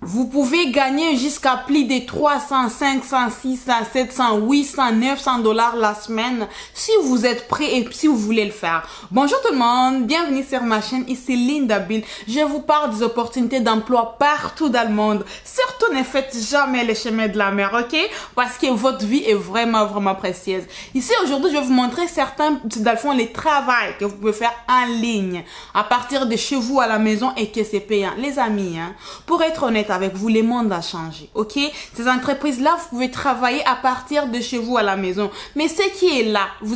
Vous pouvez gagner jusqu'à plus de 300, 500, 600, 700, 800, 900 dollars la semaine si vous êtes prêt et si vous voulez le faire. Bonjour tout le monde, bienvenue sur ma chaîne, ici Linda Bill. Je vous parle des opportunités d'emploi partout dans le monde. Surtout ne faites jamais les chemins de la mer, ok? Parce que votre vie est vraiment précieuse. Ici aujourd'hui, je vais vous montrer certains, dans le fond, les travails que vous pouvez faire en ligne à partir de chez vous à la maison et que c'est payant. Les amis, pour être honnête avec vous, le monde a changé, ok? Ces entreprises-là, vous pouvez travailler à partir de chez vous à la maison. Mais ce qui est là, vous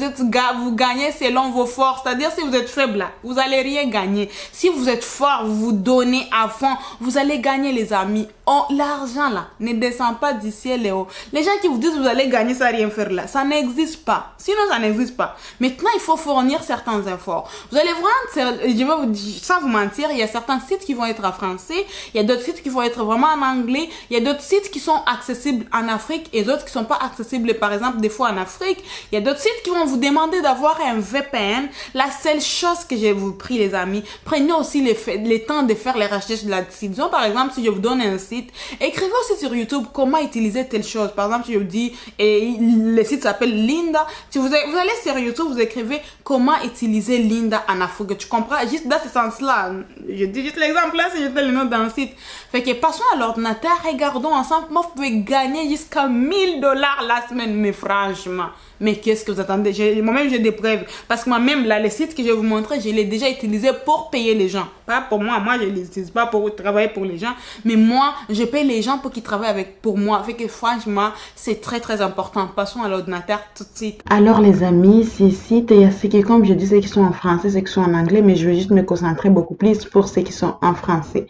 gagnez selon vos forces. C'est-à-dire, si vous êtes faible là, vous allez rien gagner. Si vous êtes fort, vous vous donnez à fond, vous allez gagner, les amis. Oh, l'argent là ne descend pas du ciel et haut. Les gens qui vous disent que vous allez gagner sans rien faire là, ça n'existe pas. Sinon, ça n'existe pas. Maintenant, il faut fournir certains efforts. Vous allez voir, je vais vous dire, sans vous mentir, il y a certains sites qui vont être en français, il y a d'autres sites qui vont être vraiment en anglais, il y a d'autres sites qui sont accessibles en Afrique et d'autres qui sont pas accessibles, par exemple, des fois en Afrique. Il y a d'autres sites qui vont vous demander d'avoir un VPN. La seule chose que je vous prie, les amis, prenez aussi les temps de faire les recherches de la site. Disons, par exemple, si je vous donne un site, écrivez aussi sur YouTube comment utiliser telle chose. Par exemple, si je vous dis, et le site s'appelle Linda, si vous allez sur YouTube, vous écrivez comment utiliser Linda en Afrique. Tu comprends? Juste dans ce sens-là. Je dis juste l'exemple là, si je fais le nom d'un site. Fait que passons à l'ordinateur, regardons ensemble comment vous pouvez gagner jusqu'à 1000 dollars la semaine. Mais franchement, mais qu'est-ce que vous attendez? Moi-même, j'ai des preuves. Parce que moi-même, là, les sites que je vais vous montrer, je l'ai déjà utilisé pour payer les gens. Pas pour moi. Moi, je ne les utilise pas pour travailler pour les gens. Mais moi, je paye les gens pour qu'ils travaillent pour moi. Fait que franchement, c'est très important. Passons à l'ordinateur tout de suite. Alors les amis, ces sites, il y a ceux qui, comme je dis, ceux qui sont en français, ceux qui sont en anglais, mais je vais juste me concentrer beaucoup plus pour ceux qui sont en français.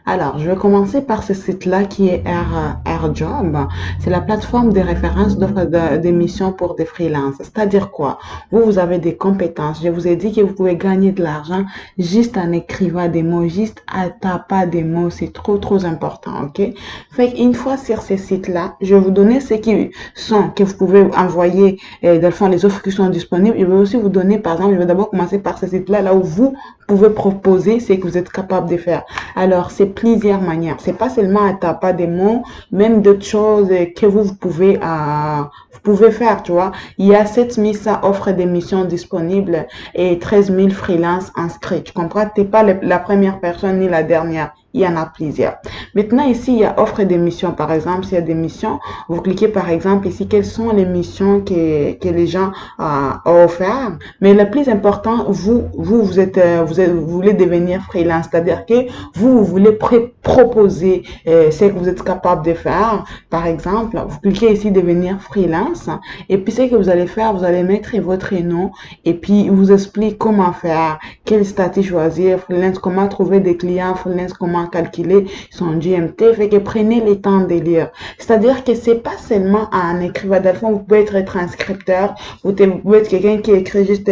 Alors, je vais commencer par ce site-là qui est AirJob. C'est la plateforme de référence d'offres d'émissions pour des freelances. C'est-à-dire quoi? Vous avez des compétences. Je vous ai dit que vous pouvez gagner de l'argent juste en écrivant des mots, juste en tapant des mots. C'est trop important, ok? Fait qu'une fois sur ces sites-là, je vais vous donner ceux qui sont, que vous pouvez envoyer, dans le fond, les offres qui sont disponibles. Je vais aussi vous donner, par exemple, je vais d'abord commencer par ce site-là, là où vous pouvez proposer ce que vous êtes capable de faire. Alors, c'est plusieurs manières. C'est pas seulement à taper des mots, même d'autres choses que vous pouvez faire, tu vois. Il y a 7100 offres d'émissions disponibles et 13 000 freelances inscrits. Tu comprends? T'es pas la première personne ni la dernière. Il y en a plusieurs. Maintenant, ici, il y a offre d'émissions. Par exemple, s'il y a des missions, vous cliquez par exemple ici, quelles sont les missions que les gens ont offert. Mais le plus important, vous voulez devenir freelance. C'est-à-dire que vous voulez proposer ce que vous êtes capable de faire. Par exemple, vous cliquez ici, devenir freelance. Et puis, ce que vous allez faire, vous allez mettre votre nom. Et puis, il vous explique comment faire, quel statut choisir, freelance, comment trouver des clients, freelance, comment calculer son GMT. Fait que prenez le temps de lire. C'est-à-dire que c'est pas seulement en écrivant. Dans le fond, vous pouvez être transcripteur, vous pouvez être quelqu'un qui écrit juste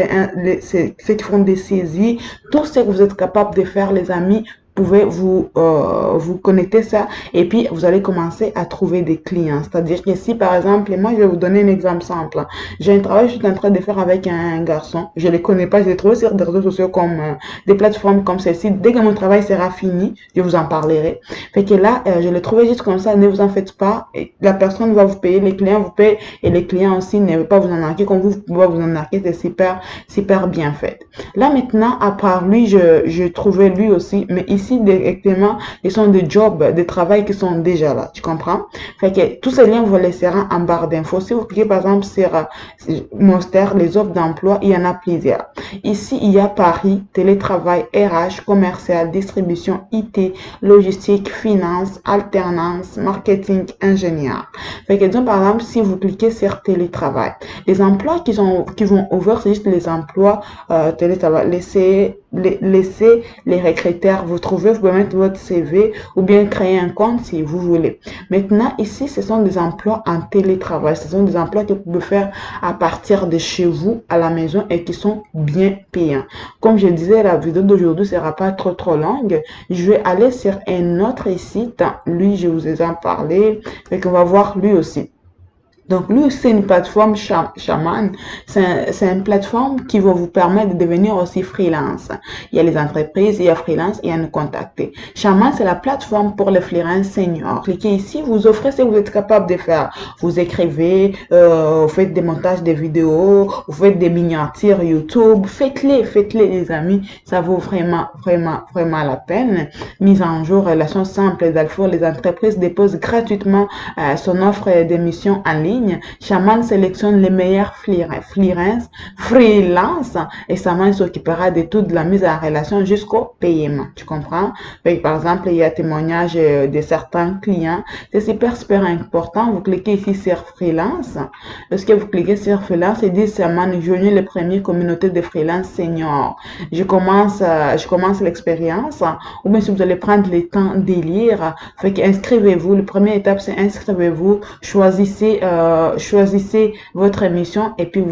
ceux qui font des saisies. Tout ce que vous êtes capable de faire, les amis, pouvez vous connecter ça et puis vous allez commencer à trouver des clients. C'est-à-dire que si par exemple, moi je vais vous donner un exemple simple. J'ai un travail que je suis en train de faire avec un garçon. Je ne le connais pas, je l'ai trouvé sur des réseaux sociaux comme des plateformes comme celle-ci. Dès que mon travail sera fini, je vous en parlerai. Fait que là, je l'ai trouvé juste comme ça, ne vous en faites pas. La personne va vous payer, les clients vous payent et les clients aussi ne veulent pas vous en arquer comme vous pouvez vous en arquer. C'est super bien fait. Là maintenant, à part lui, je trouvais lui aussi, mais ici directement, ils sont des jobs, des travails qui sont déjà là, tu comprends? Fait que tous ces liens vous les laisseront en barre d'infos. Si vous cliquez par exemple sur Monster, les offres d'emploi, il y en a plusieurs. Ici, il y a Paris, télétravail, RH, commercial, distribution, IT, logistique, finance, alternance, marketing, ingénieur. Fait que disons par exemple, si vous cliquez sur télétravail, les emplois qui vont ouvrir, c'est juste les emplois télétravail. Laissez les recruteurs vous trouver, vous pouvez mettre votre CV ou bien créer un compte si vous voulez. Maintenant, ici, ce sont des emplois en télétravail. Ce sont des emplois que vous pouvez faire à partir de chez vous, à la maison et qui sont bien payants. Comme je disais, la vidéo d'aujourd'hui ne sera pas trop longue. Je vais aller sur un autre site. Lui, je vous ai en parlé. Fait qu'on va voir lui aussi. Donc, lui, c'est une plateforme Shaman. C'est une plateforme qui va vous permettre de devenir aussi freelance. Il y a les entreprises, il y a freelance, il y a nous contacter. Shaman, c'est la plateforme pour les freelance seniors. Cliquez ici, vous offrez ce que vous êtes capable de faire. Vous écrivez, vous faites des montages de vidéos, vous faites des miniatures YouTube. Faites-les, les amis. Ça vaut vraiment la peine. Mise en jour, relation simple. D'Alfour, les entreprises déposent gratuitement son offre d'émission en ligne. Shaman sélectionne les meilleurs freelance et Shaman s'occupera de toute la mise en relation jusqu'au paiement. Tu comprends? Donc, par exemple, il y a témoignage de certains clients. C'est super important. Vous cliquez ici sur freelance. Lorsque vous cliquez sur freelance, il dit Shaman, joignez les premières communautés de freelance seniors. Je commence l'expérience. Ou bien si vous allez prendre le temps de lire, fait inscrivez-vous. La première étape, c'est inscrivez-vous. Choisissez votre émission et puis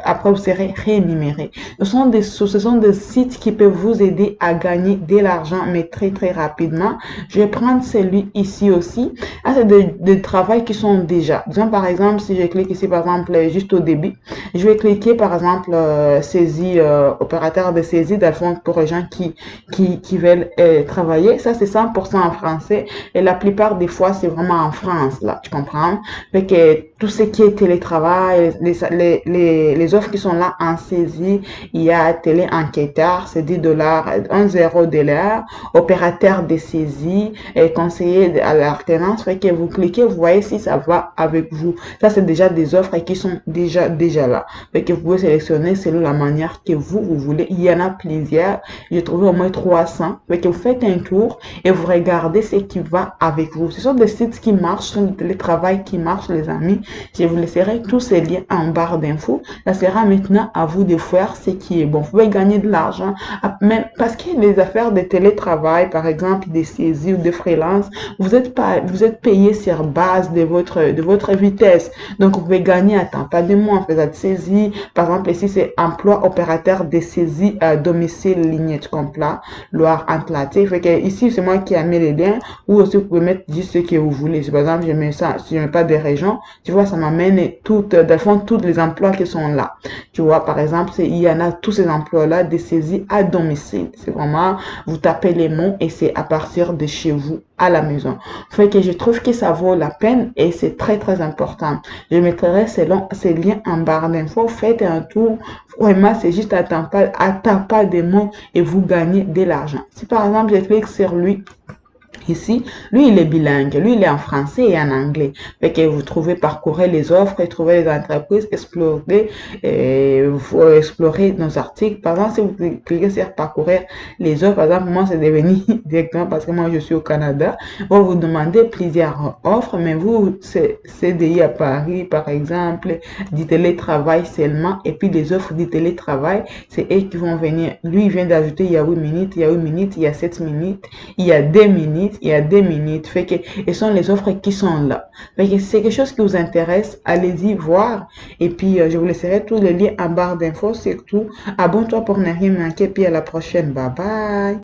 après vous serez rémunéré. Ce sont des sites qui peuvent vous aider à gagner de l'argent, mais très rapidement. Je vais prendre celui ici aussi. Ah, c'est des travaux qui sont déjà. Disons par exemple, si je clique ici par exemple juste au début, je vais cliquer par exemple saisie, opérateur de saisie d'alphonse pour les gens qui veulent travailler. Ça c'est 100% en français et la plupart des fois c'est vraiment en France là, tu comprends? Fait que tout ce qui est télétravail, les offres qui sont là en saisie, il y a télé-enquêteur, c'est 10 dollars, 1 0 de l'heure, opérateur de saisie, et conseiller à l'alternance. Fait que vous cliquez, vous voyez si ça va avec vous. Ça, c'est déjà des offres qui sont déjà là. Fait que vous pouvez sélectionner selon la manière que vous voulez. Il y en a plusieurs. J'ai trouvé au moins 300. Fait que vous faites un tour et vous regardez ce qui va avec vous. Ce sont des sites qui marchent, ce sont des télétravail qui marchent, les amis. Je vous laisserai tous ces liens en barre d'infos. Ça sera maintenant à vous de faire ce qui est bon. Vous pouvez gagner de l'argent, même parce que les affaires de télétravail, par exemple, des saisies ou de freelance, vous êtes payé sur base de votre vitesse. Donc, vous pouvez gagner à temps, pas de mois en faisant de saisie. Par exemple, ici, c'est emploi opérateur de saisie à domicile lignette complet, Loire-Atlantique. Fait que ici, c'est moi qui ai mis les liens, ou aussi vous pouvez mettre juste ce que vous voulez. Par exemple, je mets ça, si je mets pas des régions, tu vois, ça m'amène dans le fond, tous les emplois qui sont là. Tu vois, par exemple, il y en a tous ces emplois-là de saisie à domicile. C'est vraiment, vous tapez les mots et c'est à partir de chez vous à la maison. Fait que je trouve que ça vaut la peine et c'est très important. Je mettrai ces liens en barre d'infos. Faites un tour. Vraiment, c'est juste à taper des mots et vous gagnez de l'argent. Si par exemple, je clique sur lui, ici, lui, il est bilingue. Lui, il est en français et en anglais. Fait que vous trouvez parcourir les offres, trouver les entreprises, explorer nos articles. Par exemple, si vous cliquez sur parcourir les offres, par exemple, moi, c'est devenu directement parce que moi, je suis au Canada. On va vous demander plusieurs offres, mais vous, c'est CDI à Paris, par exemple, du télétravail seulement. Et puis, les offres du télétravail, c'est eux qui vont venir. Lui, il vient d'ajouter, il y a 8 minutes, il y a 8 minutes, il y a 7 minutes, il y a 2 minutes, il y a 2 minutes. Fait que, et sont les offres qui sont là. Fait que c'est quelque chose qui vous intéresse, allez-y voir. Et puis, je vous laisserai tous les liens en barre d'infos. Surtout, abonne-toi pour ne rien manquer. Puis à la prochaine. Bye bye.